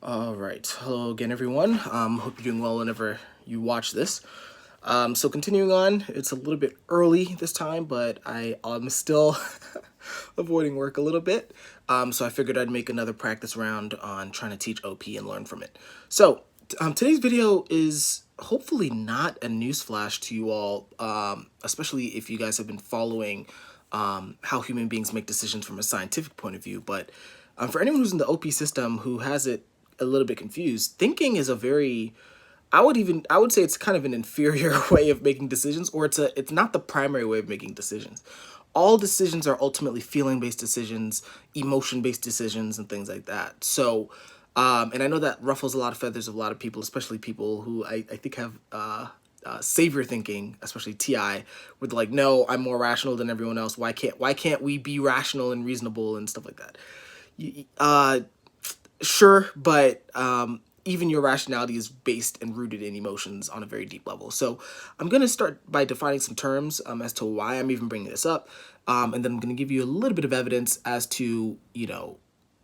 All right. Hello again, everyone. Hope you're doing well whenever you watch this. So continuing on, it's a little bit early this time, but I'm still avoiding work a little bit. So I figured I'd make another practice round on trying to teach OP and learn from it. So today's video is hopefully not a newsflash to you all, especially if you guys have been following how human beings make decisions from a scientific point of view. But for anyone who's in the OP system who has it a little bit confused, thinking is a very I would say it's kind of an inferior way of making decisions, or it's not the primary way of making decisions. All decisions are ultimately feeling-based decisions, emotion-based decisions, and things like that. So, and I know that ruffles a lot of feathers of a lot of people, especially people who I think have savior thinking, especially TI, with like, no, I'm more rational than everyone else. Why can't we be rational and reasonable and stuff like that? Sure, but even your rationality is based and rooted in emotions on a very deep level. So I'm going to start by defining some terms as to why I'm even bringing this up. And then I'm going to give you a little bit of evidence as to,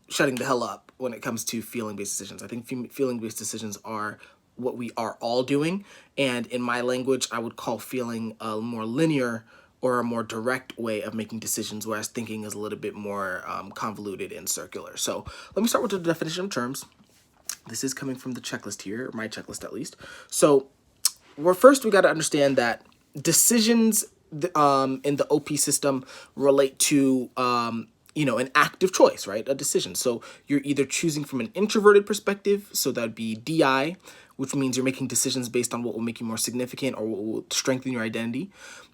shutting the hell up when it comes to feeling-based decisions. I think feeling-based decisions are what we are all doing. And in my language, I would call feeling a more linear or a more direct way of making decisions, whereas thinking is a little bit more convoluted and circular. So let me start with the definition of terms. This is coming from the checklist here, my checklist at least. So first we got to understand that decisions in the OP system relate to an active choice, right? A decision. So you're either choosing from an introverted perspective, so that'd be DI, which means you're making decisions based on what will make you more significant or what will strengthen your identity.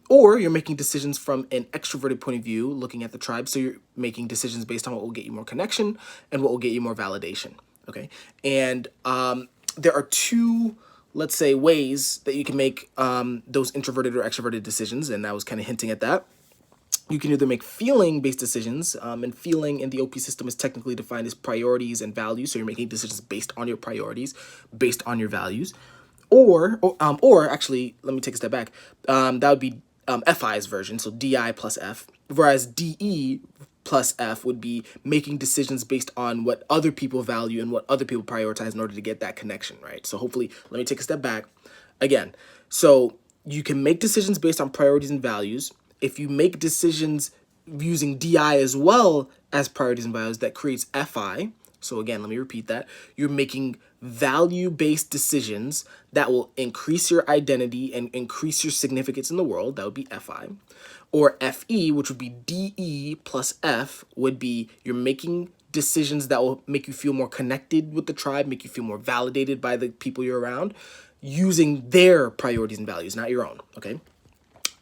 Or you're making decisions from an extroverted point of view, looking at the tribe. So you're making decisions based on what will get you more connection and what will get you more validation. Okay. And there are two, let's say, ways that you can make those introverted or extroverted decisions. And I was kind of hinting at that. You can either make feeling-based decisions, and feeling in the OP system is technically defined as priorities and values. So you're making decisions based on your priorities, based on your values. Or actually, let me take a step back. That would be FI's version, so DI plus F, whereas DE plus F would be making decisions based on what other people value and what other people prioritize in order to get that connection, right? So hopefully, let me take a step back again. So you can make decisions based on priorities and values. If you make decisions using DI as well as priorities and values, that creates FI. So again, let me repeat that. You're making value-based decisions that will increase your identity and increase your significance in the world. That would be FI. Or FE, which would be DE plus F, would be you're making decisions that will make you feel more connected with the tribe, make you feel more validated by the people you're around, using their priorities and values, not your own, okay?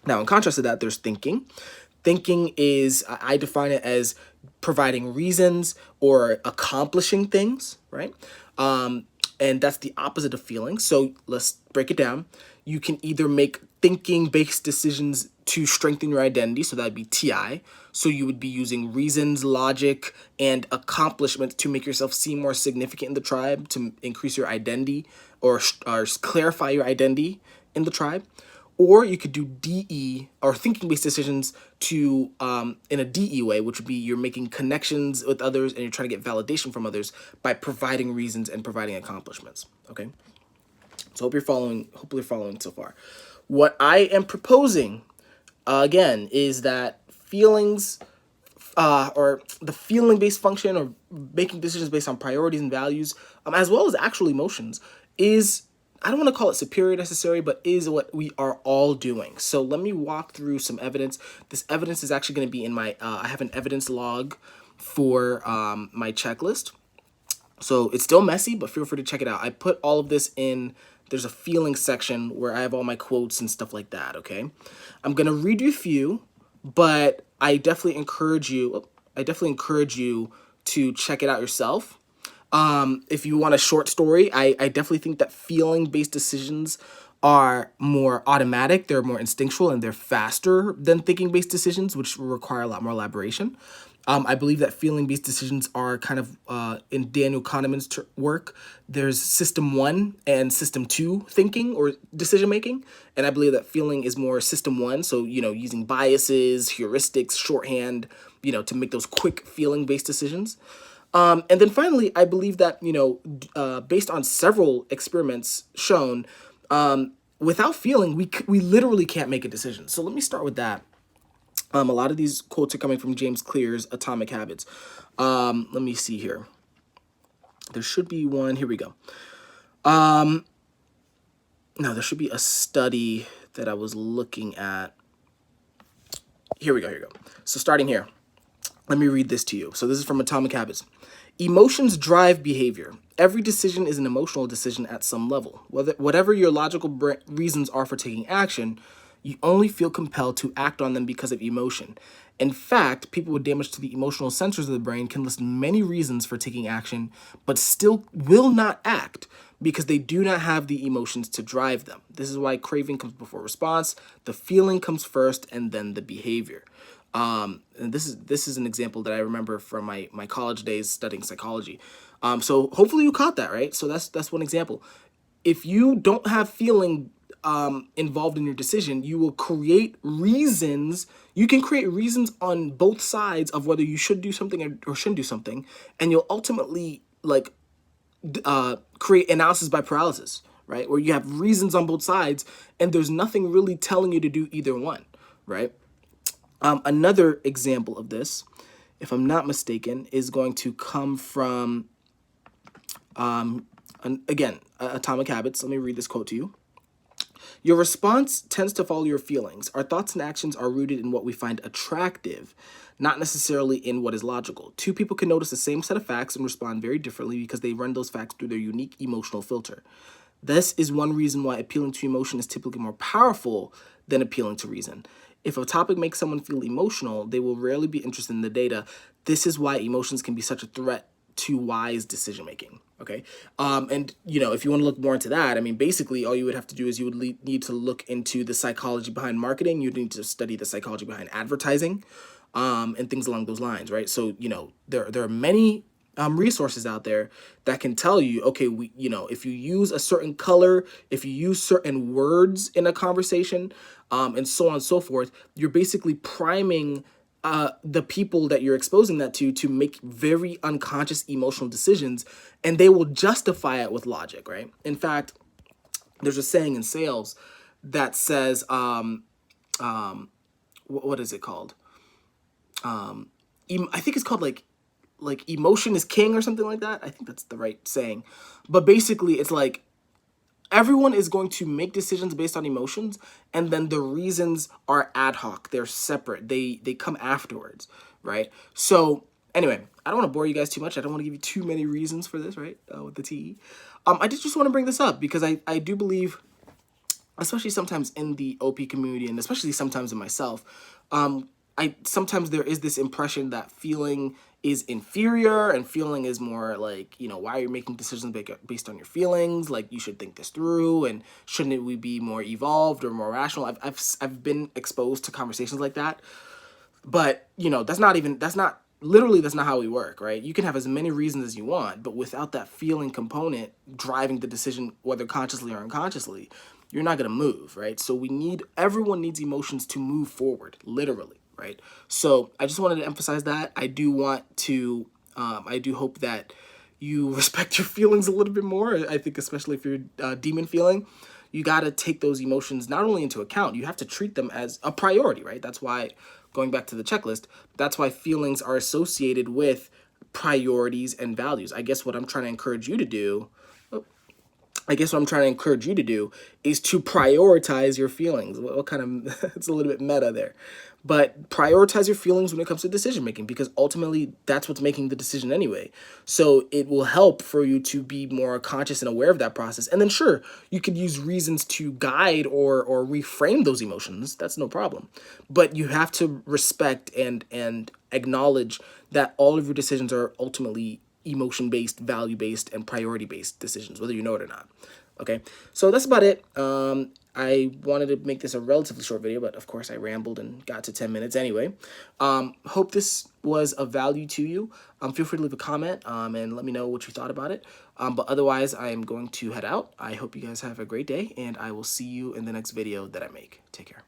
Now, in contrast to that, there's thinking. Thinking is, I define it as providing reasons or accomplishing things, right? And that's the opposite of feeling. So let's break it down. You can either make thinking-based decisions to strengthen your identity, so that'd be TI. So you would be using reasons, logic, and accomplishments to make yourself seem more significant in the tribe, to increase your identity or clarify your identity in the tribe. Or you could do DE, or thinking-based decisions, to in a DE way, which would be you're making connections with others and you're trying to get validation from others by providing reasons and providing accomplishments. Okay, so hopefully you're following so far. What I am proposing again is that feelings, or the feeling-based function, or making decisions based on priorities and values, as well as actual emotions, is, I don't want to call it superior necessarily, but is what we are all doing. So let me walk through some evidence. This evidence is actually going to be in my, I have an evidence log for my checklist. So it's still messy, but feel free to check it out. I put all of this in, there's a feeling section where I have all my quotes and stuff like that, okay? I'm going to read you a few, but I definitely encourage you to check it out yourself. If you want a short story, I definitely think that feeling-based decisions are more automatic, they're more instinctual, and they're faster than thinking-based decisions, which require a lot more elaboration. I believe that feeling-based decisions are kind of, in Daniel Kahneman's work, there's system 1 and system 2 thinking or decision-making, and I believe that feeling is more system 1, so, using biases, heuristics, shorthand, to make those quick feeling-based decisions. And then finally, I believe that, based on several experiments shown, without feeling, we literally can't make a decision. So let me start with that. A lot of these quotes are coming from James Clear's Atomic Habits. Let me see here. There should be one. Here we go. No, there should be a study that I was looking at. Here we go. Here we go. So starting here, let me read this to you. So this is from Atomic Habits. Emotions drive behavior. Every decision is an emotional decision at some level. Whatever your logical reasons are for taking action, you only feel compelled to act on them because of emotion. In fact, people with damage to the emotional centers of the brain can list many reasons for taking action, but still will not act because they do not have the emotions to drive them. This is why craving comes before response. The feeling comes first, and then the behavior. And this is an example that I remember from my college days studying psychology. So hopefully you caught that, right? So that's one example. If you don't have feeling involved in your decision, you will create reasons. You can create reasons on both sides of whether you should do something or shouldn't do something, and you'll ultimately create analysis by paralysis, right? Where you have reasons on both sides, and there's nothing really telling you to do either one, right? Another example of this, if I'm not mistaken, is going to come from, again, Atomic Habits. Let me read this quote to you. Your response tends to follow your feelings. Our thoughts and actions are rooted in what we find attractive, not necessarily in what is logical. Two people can notice the same set of facts and respond very differently because they run those facts through their unique emotional filter. This is one reason why appealing to emotion is typically more powerful than appealing to reason. If a topic makes someone feel emotional, they will rarely be interested in the data. This is why emotions can be such a threat to wise decision making. Okay. And if you want to look more into that, I mean, basically all you would have to do is you would need to look into the psychology behind marketing. You'd need to study the psychology behind advertising, and things along those lines, right? So, there are many resources out there that can tell you, okay, if you use a certain color, if you use certain words in a conversation, and so on and so forth, you're basically priming the people that you're exposing that to make very unconscious emotional decisions, and they will justify it with logic, right? In fact, there's a saying in sales that says, what is it called? I think it's called like emotion is king or something like that. I think that's the right saying. But basically it's like everyone is going to make decisions based on emotions, and then the reasons are ad hoc. They're separate. They come afterwards, right? So anyway, I don't want to bore you guys too much. I don't want to give you too many reasons for this, right? With the TE. I just want to bring this up because I do believe, especially sometimes in the OP community and especially sometimes in myself, sometimes there is this impression that feeling is inferior and feeling is more like, why are you making decisions based on your feelings? Like, you should think this through, and shouldn't we be more evolved or more rational? I've been exposed to conversations like that, but that's not how we work, right? You can have as many reasons as you want, but without that feeling component driving the decision, whether consciously or unconsciously, you're not going to move, right? So everyone needs emotions to move forward, literally, right? So I just wanted to emphasize that. I do hope that you respect your feelings a little bit more. I think especially if you're demon feeling, you got to take those emotions not only into account, you have to treat them as a priority, right? That's why, going back to the checklist, that's why feelings are associated with priorities and values. I guess what I'm trying to encourage you to do is to prioritize your feelings. What kind of, it's a little bit meta there, but prioritize your feelings when it comes to decision making, because ultimately that's what's making the decision anyway. So it will help for you to be more conscious and aware of that process. And then sure, you could use reasons to guide or reframe those emotions. That's no problem. But you have to respect and acknowledge that all of your decisions are ultimately emotion-based, value-based, and priority-based decisions, whether you know it or not. Okay, so that's about it. I wanted to make this a relatively short video, but of course I rambled and got to 10 minutes anyway. Hope this was of value to you. Feel free to leave a comment and let me know what you thought about it. But otherwise, I am going to head out. I hope you guys have a great day, and I will see you in the next video that I make. Take care.